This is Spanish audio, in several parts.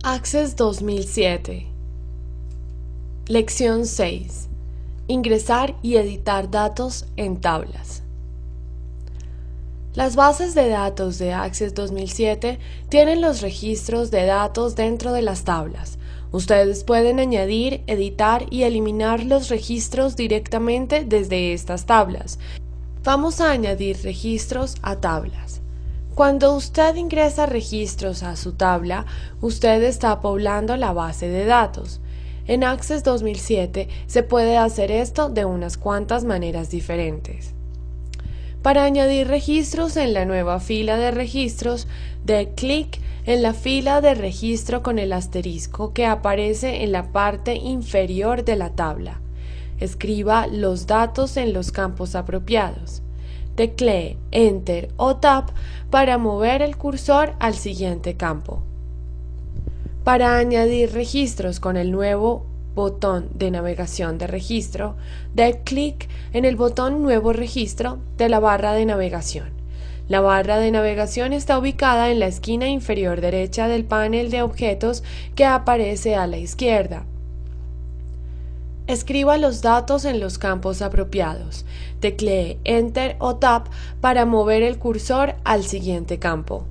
Access 2007. Lección 6. Ingresar y editar datos en tablas. Las bases de datos de Access 2007 tienen los registros de datos dentro de las tablas. Ustedes pueden añadir, editar y eliminar los registros directamente desde estas tablas. Vamos a añadir registros a tablas. Cuando usted ingresa registros a su tabla, usted está poblando la base de datos. En Access 2007 se puede hacer esto de unas cuantas maneras diferentes. Para añadir registros en la nueva fila de registros, dé clic en la fila de registro con el asterisco que aparece en la parte inferior de la tabla. Escriba los datos en los campos apropiados. Teclee Enter o Tab para mover el cursor al siguiente campo. Para añadir registros con el nuevo botón de navegación de registro, dé clic en el botón Nuevo registro de la barra de navegación. La barra de navegación está ubicada en la esquina inferior derecha del panel de objetos que aparece a la izquierda. Escriba los datos en los campos apropiados. Teclee Enter o Tab para mover el cursor al siguiente campo.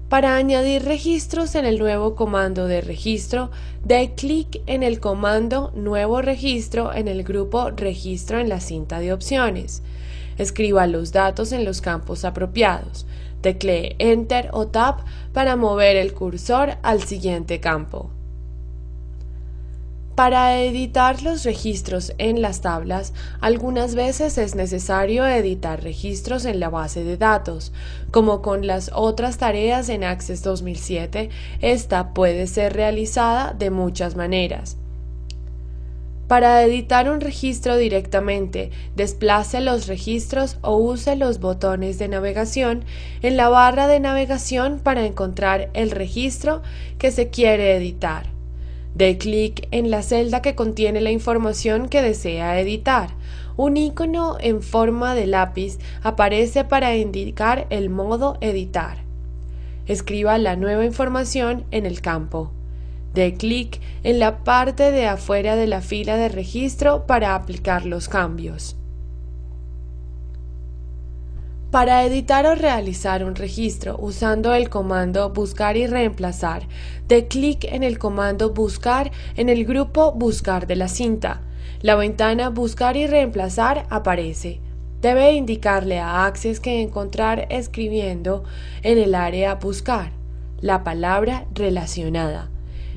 Para añadir registros en el nuevo comando de registro, dé clic en el comando Nuevo registro en el grupo Registro en la cinta de opciones. Escriba los datos en los campos apropiados. Teclee Enter o Tab para mover el cursor al siguiente campo. Para editar los registros en las tablas, algunas veces es necesario editar registros en la base de datos. Como con las otras tareas en Access 2007, esta puede ser realizada de muchas maneras. Para editar un registro directamente, desplace los registros o use los botones de navegación en la barra de navegación para encontrar el registro que se quiere editar. Dé clic en la celda que contiene la información que desea editar. Un icono en forma de lápiz aparece para indicar el modo editar. Escriba la nueva información en el campo. Dé clic en la parte de afuera de la fila de registro para aplicar los cambios. Para editar o realizar un registro usando el comando Buscar y Reemplazar, dé clic en el comando Buscar en el grupo Buscar de la cinta. La ventana Buscar y Reemplazar aparece. Debe indicarle a Access que encontrar escribiendo en el área Buscar la palabra relacionada.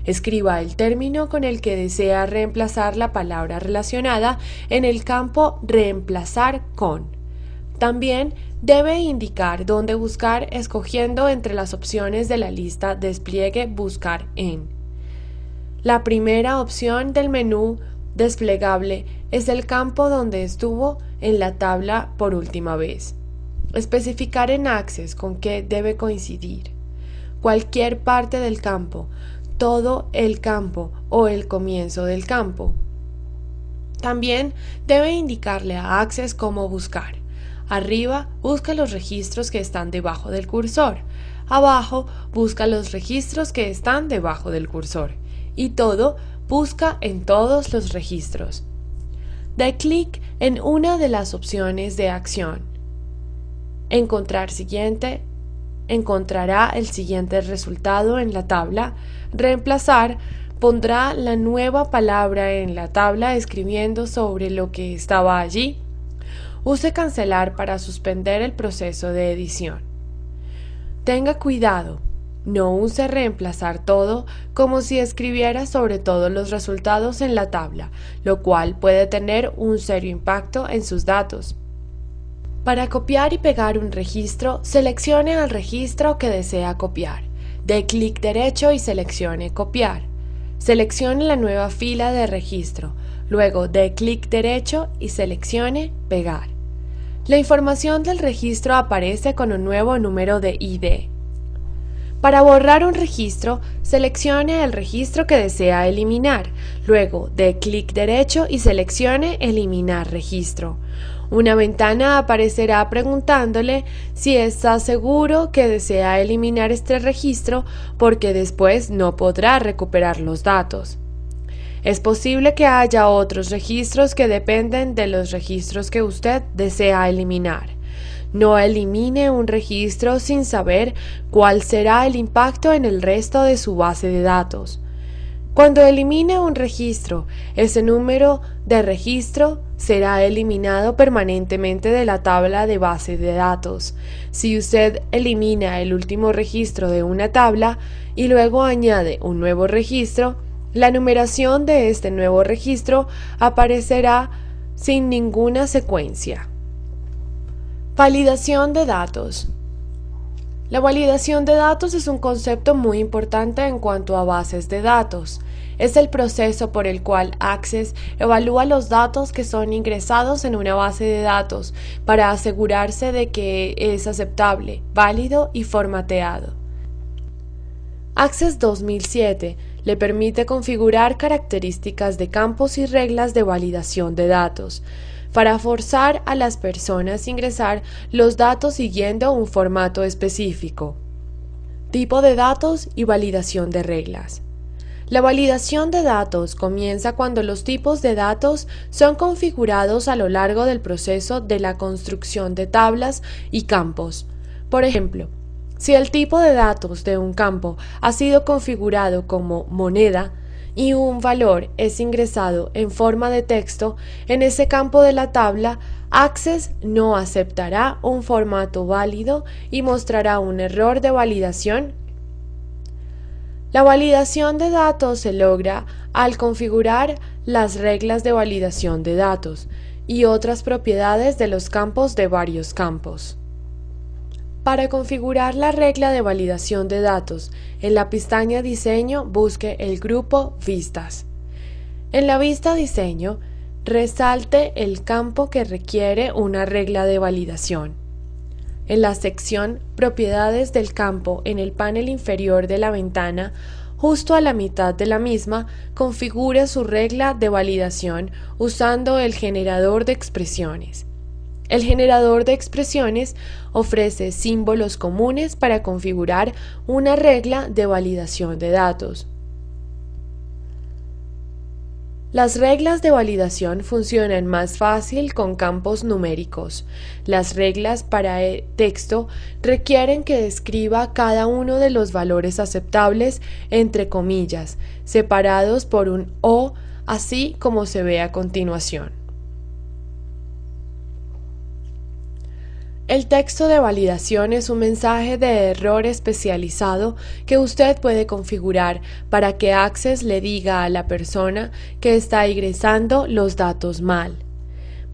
Escriba el término con el que desea reemplazar la palabra relacionada en el campo Reemplazar con. También debe indicar dónde buscar escogiendo entre las opciones de la lista Despliegue Buscar en. La primera opción del menú desplegable es el campo donde estuvo en la tabla por última vez. Especificar en Access con qué debe coincidir. Cualquier parte del campo, todo el campo o el comienzo del campo. También debe indicarle a Access cómo buscar. Arriba, busca los registros que están debajo del cursor. Abajo, busca los registros que están debajo del cursor. Y todo, busca en todos los registros. Dé clic en una de las opciones de acción. Encontrar siguiente. Encontrará el siguiente resultado en la tabla. Reemplazar. Pondrá la nueva palabra en la tabla escribiendo sobre lo que estaba allí. Use Cancelar para suspender el proceso de edición. Tenga cuidado, no use Reemplazar todo como si escribiera sobre todos los resultados en la tabla, lo cual puede tener un serio impacto en sus datos. Para copiar y pegar un registro, seleccione al registro que desea copiar. Dé clic derecho y seleccione Copiar. Seleccione la nueva fila de registro. Luego dé clic derecho y seleccione Pegar. La información del registro aparece con un nuevo número de ID. Para borrar un registro, seleccione el registro que desea eliminar. Luego, dé clic derecho y seleccione Eliminar registro. Una ventana aparecerá preguntándole si está seguro que desea eliminar este registro porque después no podrá recuperar los datos. Es posible que haya otros registros que dependen de los registros que usted desea eliminar. No elimine un registro sin saber cuál será el impacto en el resto de su base de datos. Cuando elimine un registro, ese número de registro será eliminado permanentemente de la tabla de base de datos. Si usted elimina el último registro de una tabla y luego añade un nuevo registro, la numeración de este nuevo registro aparecerá sin ninguna secuencia. Validación de datos. La validación de datos es un concepto muy importante en cuanto a bases de datos. Es el proceso por el cual Access evalúa los datos que son ingresados en una base de datos para asegurarse de que es aceptable, válido y formateado. Access 2007 le permite configurar características de campos y reglas de validación de datos para forzar a las personas a ingresar los datos siguiendo un formato específico. Tipo de datos y validación de reglas. La validación de datos comienza cuando los tipos de datos son configurados a lo largo del proceso de la construcción de tablas y campos. Por ejemplo, si el tipo de datos de un campo ha sido configurado como moneda y un valor es ingresado en forma de texto, en ese campo de la tabla, Access no aceptará un formato válido y mostrará un error de validación. La validación de datos se logra al configurar las reglas de validación de datos y otras propiedades de los campos de varios campos. Para configurar la regla de validación de datos, en la pestaña Diseño busque el grupo Vistas. En la vista Diseño, resalte el campo que requiere una regla de validación. En la sección Propiedades del campo, en el panel inferior de la ventana, justo a la mitad de la misma, configure su regla de validación usando el generador de expresiones. El generador de expresiones ofrece símbolos comunes para configurar una regla de validación de datos. Las reglas de validación funcionan más fácil con campos numéricos. Las reglas para texto requieren que escriba cada uno de los valores aceptables entre comillas, separados por un O, así como se ve a continuación. El texto de validación es un mensaje de error especializado que usted puede configurar para que Access le diga a la persona que está ingresando los datos mal.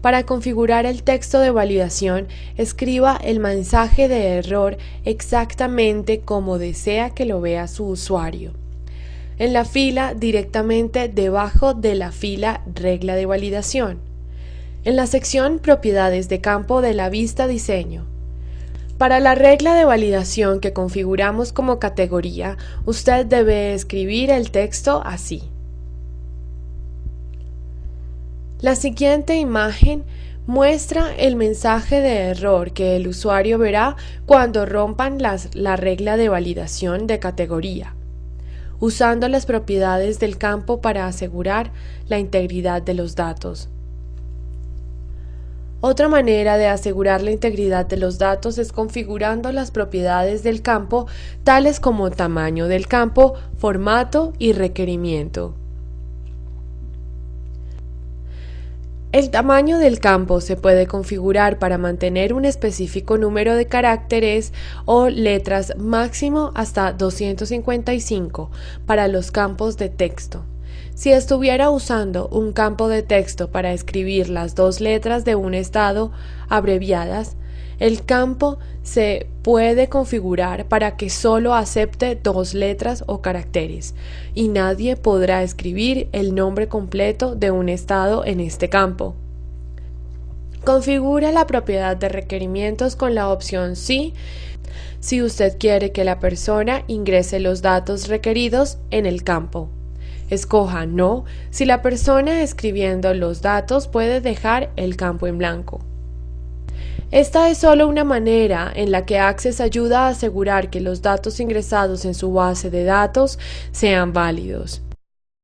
Para configurar el texto de validación, escriba el mensaje de error exactamente como desea que lo vea su usuario. En la fila directamente debajo de la fila Regla de validación. En la sección Propiedades de campo de la vista Diseño. Para la regla de validación que configuramos como categoría, usted debe escribir el texto así. La siguiente imagen muestra el mensaje de error que el usuario verá cuando rompan la regla de validación de categoría, usando las propiedades del campo para asegurar la integridad de los datos. Otra manera de asegurar la integridad de los datos es configurando las propiedades del campo, tales como tamaño del campo, formato y requerimiento. El tamaño del campo se puede configurar para mantener un específico número de caracteres o letras máximo hasta 255 para los campos de texto. Si estuviera usando un campo de texto para escribir las dos letras de un estado abreviadas, el campo se puede configurar para que solo acepte dos letras o caracteres, y nadie podrá escribir el nombre completo de un estado en este campo. Configura la propiedad de requerimientos con la opción Sí si usted quiere que la persona ingrese los datos requeridos en el campo. Escoja No si la persona escribiendo los datos puede dejar el campo en blanco. Esta es solo una manera en la que Access ayuda a asegurar que los datos ingresados en su base de datos sean válidos.